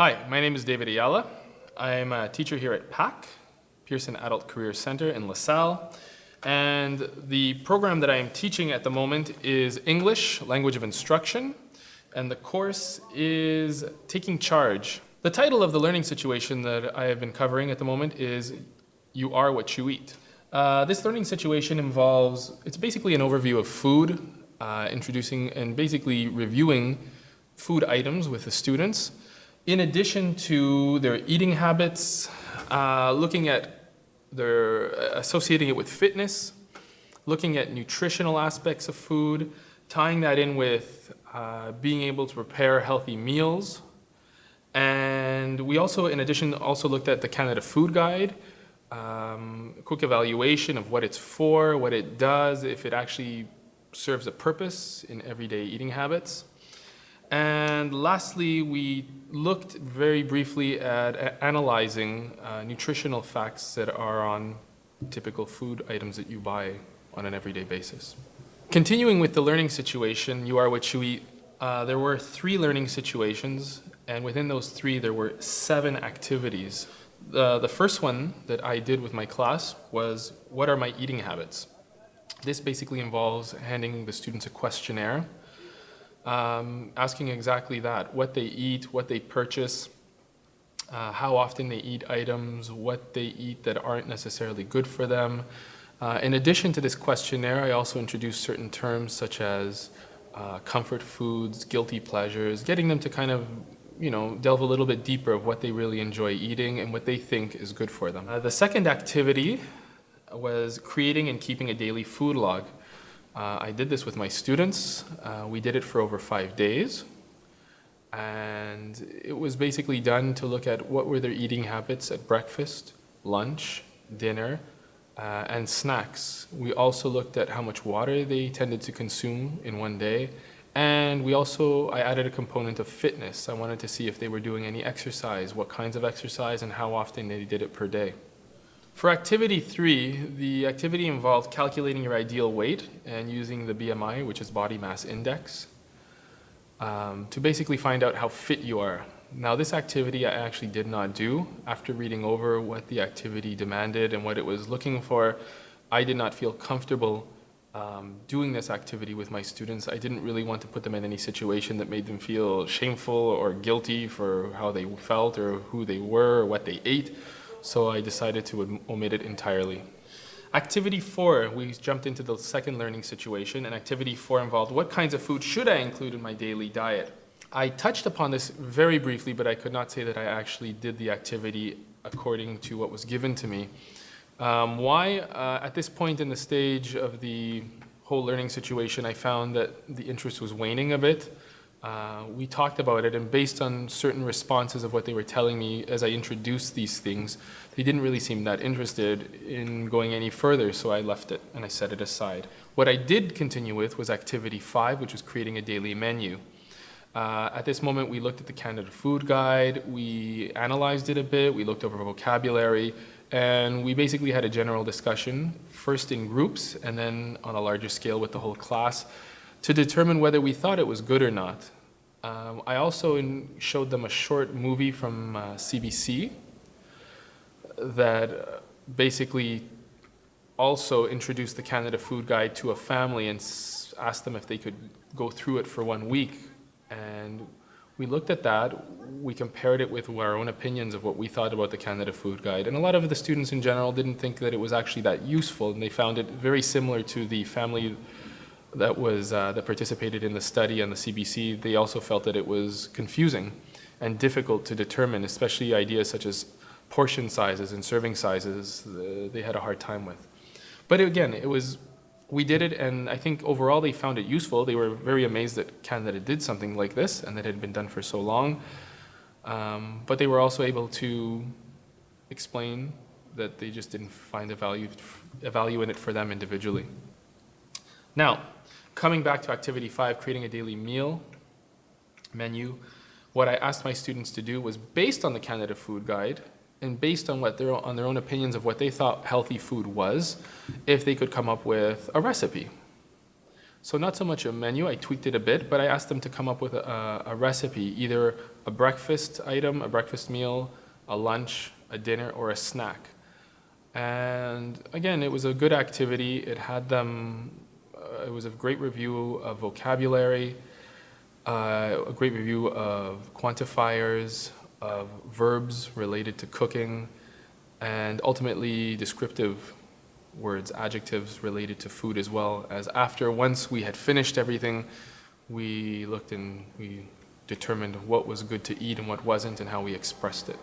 Hi, my name is David Ayala. I'm a teacher here at PACC, Pearson Adult Career Center in LaSalle. And the program that I am teaching at the moment is English, Language of Instruction, and the course is Taking Charge. The title of the learning situation that I have been covering at the moment is You Are What You Eat. This learning situation involves, it's basically an overview of food, introducing and basically reviewing food items with the students, in addition to their eating habits, looking at associating it with fitness, looking at nutritional aspects of food, tying that in with being able to prepare healthy meals. And we also, in addition, also looked at the Canada Food Guide, a quick evaluation of what it's for, what it does, if it actually serves a purpose in everyday eating habits. And lastly, we looked very briefly at analyzing nutritional facts that are on typical food items that you buy on an everyday basis. Continuing with the learning situation, You Are What You Eat, there were 3 learning situations, and within those 3 there were 7 activities. The first one that I did with my class was, what are my eating habits? This basically involves handing the students a questionnaire, asking exactly that, what they eat, what they purchase, how often they eat items, what they eat that aren't necessarily good for them. In addition to this questionnaire, I also introduced certain terms such as comfort foods, guilty pleasures, getting them to kind of delve a little bit deeper of what they really enjoy eating and what they think is good for them. The second activity was creating and keeping a daily food log. I did this with my students. We did it for over 5 days. And it was basically done to look at what were their eating habits at breakfast, lunch, dinner, and snacks. We also looked at how much water they tended to consume in one day. And I added a component of fitness. I wanted to see if they were doing any exercise, what kinds of exercise, and how often they did it per day. For activity 3, the activity involved calculating your ideal weight and using the BMI, which is body mass index, to basically find out how fit you are. Now, this activity I actually did not do. After reading over what the activity demanded and what it was looking for, I did not feel comfortable doing this activity with my students. I didn't really want to put them in any situation that made them feel shameful or guilty for how they felt or who they were or what they ate. So I decided to omit it entirely. Activity 4, we jumped into the second learning situation, and activity 4 involved what kinds of food should I include in my daily diet. I touched upon this very briefly, but I could not say that I actually did the activity according to what was given to me. Why? At this point in the stage of the whole learning situation, I found that the interest was waning a bit. We talked about it, and based on certain responses of what they were telling me as I introduced these things, they didn't really seem that interested in going any further, so I left it and I set it aside. What I did continue with was activity 5, which was creating a daily menu. At this moment, we looked at the Canada Food Guide, we analyzed it a bit, we looked over vocabulary, and we basically had a general discussion, first in groups and then on a larger scale with the whole class, to determine whether we thought it was good or not. I also showed them a short movie from CBC that basically also introduced the Canada Food Guide to a family and asked them if they could go through it for 1 week. And we looked at that, we compared it with our own opinions of what we thought about the Canada Food Guide. And a lot of the students in general didn't think that it was actually that useful, and they found it very similar to the family that participated in the study on the CBC. They also felt that it was confusing and difficult to determine, especially ideas such as portion sizes and serving sizes. They had a hard time with. But again, we did it, and I think overall they found it useful. They were very amazed that Canada did something like this and that it had been done for so long. But they were also able to explain that they just didn't find a value in it for them individually. Now, coming back to activity 5, creating a daily meal menu, what I asked my students to do was, based on the Canada Food Guide and based on on their own opinions of what they thought healthy food was, if they could come up with a recipe. So not so much a menu, I tweaked it a bit, but I asked them to come up with a recipe, either a breakfast item, a breakfast meal, a lunch, a dinner, or a snack. And again, it was a good activity. It had them, it was a great review of vocabulary, a great review of quantifiers, of verbs related to cooking, and ultimately descriptive words, adjectives related to food as well. As once we had finished everything, we looked and we determined what was good to eat and what wasn't and how we expressed it.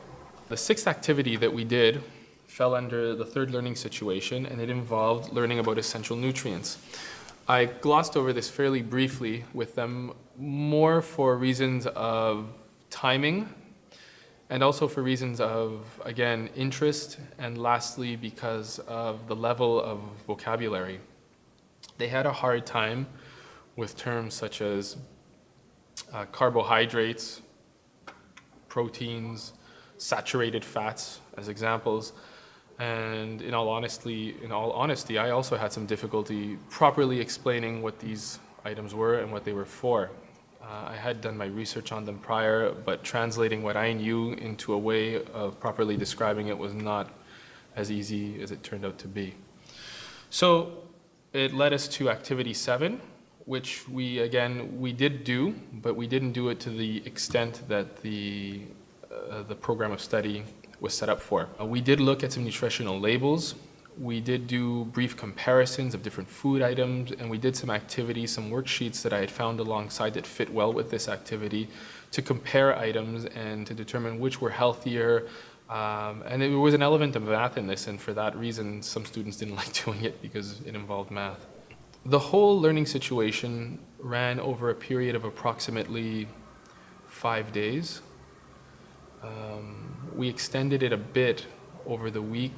The sixth activity that we did fell under the third learning situation, and it involved learning about essential nutrients. I glossed over this fairly briefly with them, more for reasons of timing and also for reasons of, again, interest, and lastly, because of the level of vocabulary. They had a hard time with terms such as carbohydrates, proteins, saturated fats as examples. And in all honesty, I also had some difficulty properly explaining what these items were and what they were for. I had done my research on them prior, but translating what I knew into a way of properly describing it was not as easy as it turned out to be. So it led us to activity 7, which we did do, but we didn't do it to the extent that the program of study was set up for. We did look at some nutritional labels. We did do brief comparisons of different food items, and we did some activities, some worksheets that I had found alongside that fit well with this activity to compare items and to determine which were healthier. And there was an element of math in this, and for that reason, some students didn't like doing it because it involved math. The whole learning situation ran over a period of approximately 5 days. We extended it a bit over the week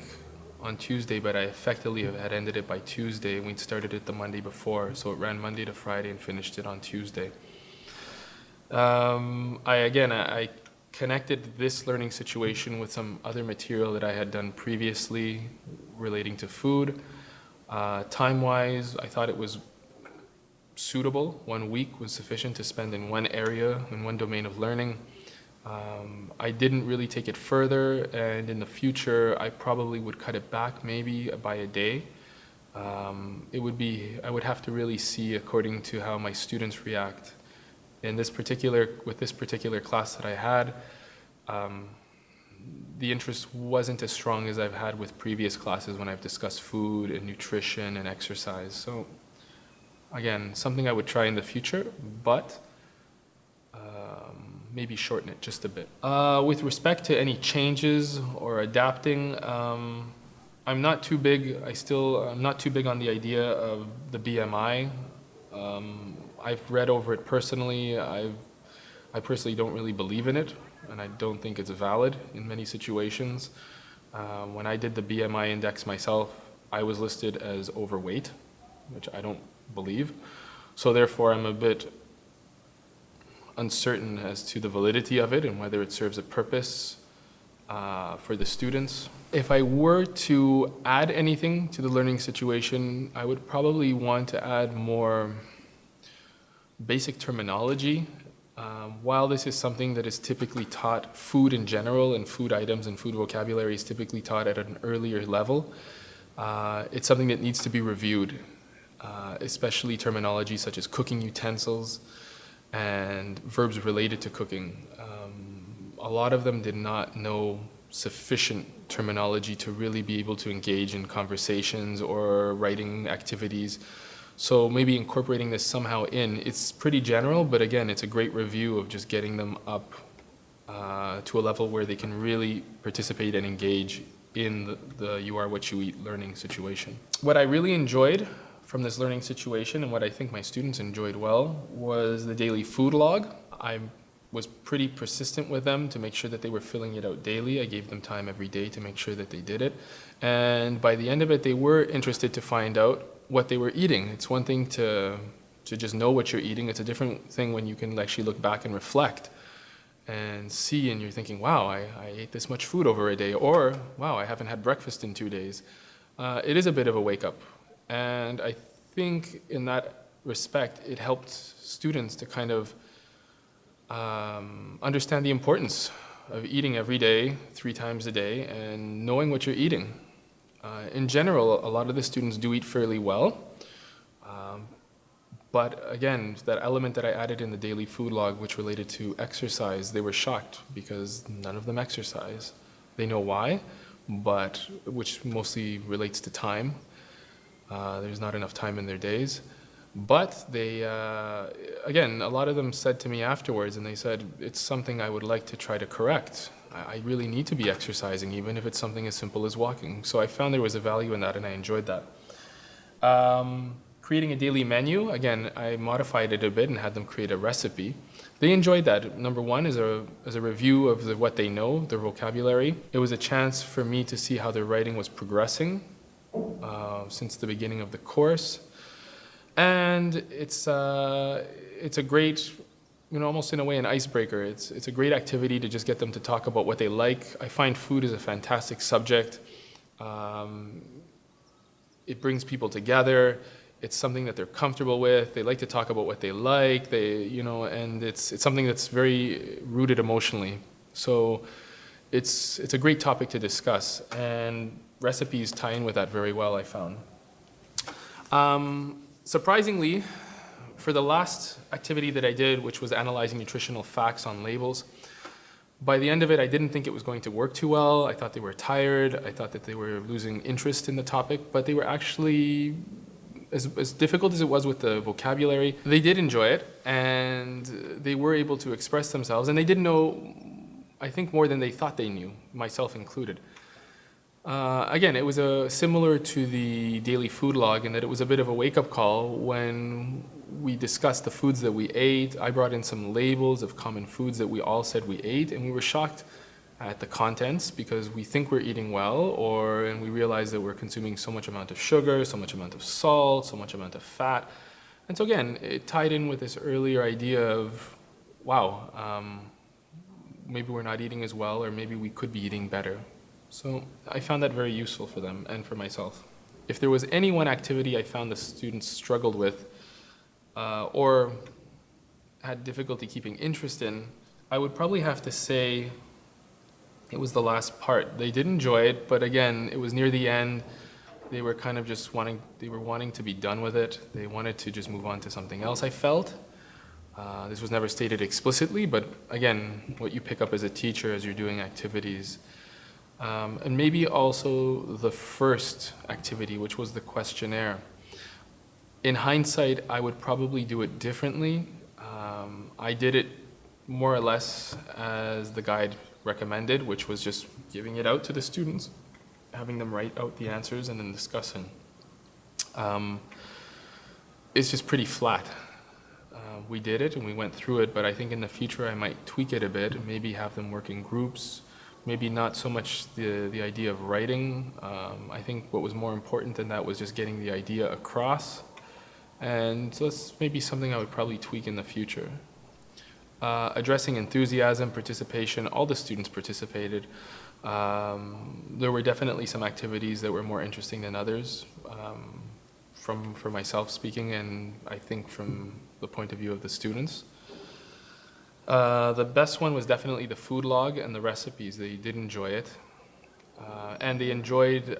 on Tuesday, but I effectively had ended it by Tuesday, and we'd started it the Monday before, so it ran Monday to Friday and finished it on Tuesday. I connected this learning situation with some other material that I had done previously relating to food. Time-wise, I thought it was suitable. 1 week was sufficient to spend in one area, in one domain of learning. I didn't really take it further, and in the future, I probably would cut it back maybe by a day. I would have to really see according to how my students react. With this particular class that I had, the interest wasn't as strong as I've had with previous classes when I've discussed food and nutrition and exercise. So again, something I would try in the future, but maybe shorten it just a bit. With respect to any changes or adapting, I'm not too big. I'm not too big on the idea of the BMI. I've read over it personally. I personally don't really believe in it, and I don't think it's valid in many situations. When I did the BMI index myself, I was listed as overweight, which I don't believe. So therefore, I'm a bit uncertain as to the validity of it and whether it serves a purpose for the students. If I were to add anything to the learning situation, I would probably want to add more basic terminology. While this is something that is typically taught, food in general and food items and food vocabulary is typically taught at an earlier level, it's something that needs to be reviewed, especially terminology such as cooking utensils and verbs related to cooking. A lot of them did not know sufficient terminology to really be able to engage in conversations or writing activities. So maybe incorporating this somehow in. It's pretty general, but again, it's a great review of just getting them up to a level where they can really participate and engage in the You Are What You Eat learning situation. What I really enjoyed from this learning situation, and what I think my students enjoyed well, was the daily food log. I was pretty persistent with them to make sure that they were filling it out daily. I gave them time every day to make sure that they did it. And by the end of it, they were interested to find out what they were eating. It's one thing to just know what you're eating. It's a different thing when you can actually look back and reflect and see, and you're thinking, wow, I ate this much food over a day, or wow, I haven't had breakfast in 2 days. It is a bit of a wake up. And I think in that respect, it helped students to kind of understand the importance of eating every day, 3 times a day, and knowing what you're eating. In general, a lot of the students do eat fairly well. But again, that element that I added in the daily food log, which related to exercise, they were shocked because none of them exercise. They know why, but which mostly relates to time. There's not enough time in their days. But they, again, a lot of them said to me afterwards, and they said, it's something I would like to try to correct. I really need to be exercising, even if it's something as simple as walking. So I found there was a value in that, and I enjoyed that. Creating a daily menu, again, I modified it a bit and had them create a recipe. They enjoyed that. Number one is a review of what they know, their vocabulary. It was a chance for me to see how their writing was progressing since the beginning of the course. And it's a great, almost in a way an icebreaker. It's a great activity to just get them to talk about what they like. I find food is a fantastic subject. It brings people together. It's something that they're comfortable with. They like to talk about what they like. And it's something that's very rooted emotionally. So it's a great topic to discuss, and recipes tie in with that very well, I found. Surprisingly, for the last activity that I did, which was analyzing nutritional facts on labels, by the end of it, I didn't think it was going to work too well. I thought they were tired. I thought that they were losing interest in the topic, but they were actually, as difficult as it was with the vocabulary, they did enjoy it, and they were able to express themselves, and they did know, I think, more than they thought they knew, myself included. Again, it was similar to the daily food log in that it was a bit of a wake-up call when we discussed the foods that we ate. I brought in some labels of common foods that we all said we ate, and we were shocked at the contents because we think we're eating well, and we realize that we're consuming so much amount of sugar, so much amount of salt, so much amount of fat. And so again, it tied in with this earlier idea of, wow, maybe we're not eating as well, or maybe we could be eating better. So I found that very useful for them and for myself. If there was any one activity I found the students struggled with or had difficulty keeping interest in, I would probably have to say it was the last part. They did enjoy it, but again, it was near the end. They were kind of just wanting to be done with it. They wanted to just move on to something else, I felt. This was never stated explicitly, but again, what you pick up as a teacher as you're doing activities. And maybe also the first activity, which was the questionnaire. In hindsight, I would probably do it differently. I did it more or less as the guide recommended, which was just giving it out to the students, having them write out the answers and then discussing. It's just pretty flat. We did it and we went through it, but I think in the future I might tweak it a bit and maybe have them work in groups. Maybe not so much the idea of writing. I think what was more important than that was just getting the idea across. And so that's maybe something I would probably tweak in the future. Addressing enthusiasm, participation, all the students participated. There were definitely some activities that were more interesting than others, for myself speaking, and I think from the point of view of the students. The best one was definitely the food log and the recipes. They did enjoy it. And they enjoyed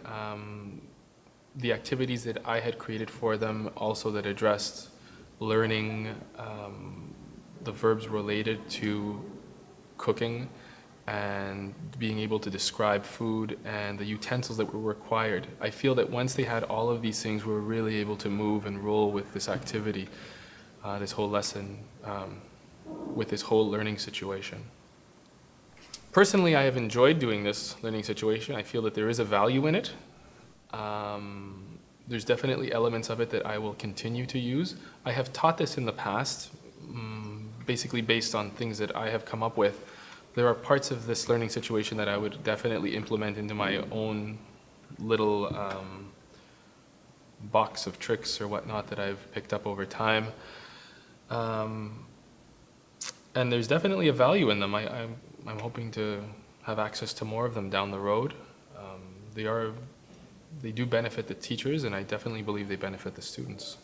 the activities that I had created for them, also that addressed learning the verbs related to cooking and being able to describe food and the utensils that were required. I feel that once they had all of these things, we were really able to move and roll with this activity, this whole lesson, with this whole learning situation. Personally, I have enjoyed doing this learning situation. I feel that there is a value in it. There's definitely elements of it that I will continue to use. I have taught this in the past, basically based on things that I have come up with. There are parts of this learning situation that I would definitely implement into my own little box of tricks or whatnot that I've picked up over time. And there's definitely a value in them. I'm hoping to have access to more of them down the road. They do benefit the teachers, and I definitely believe they benefit the students.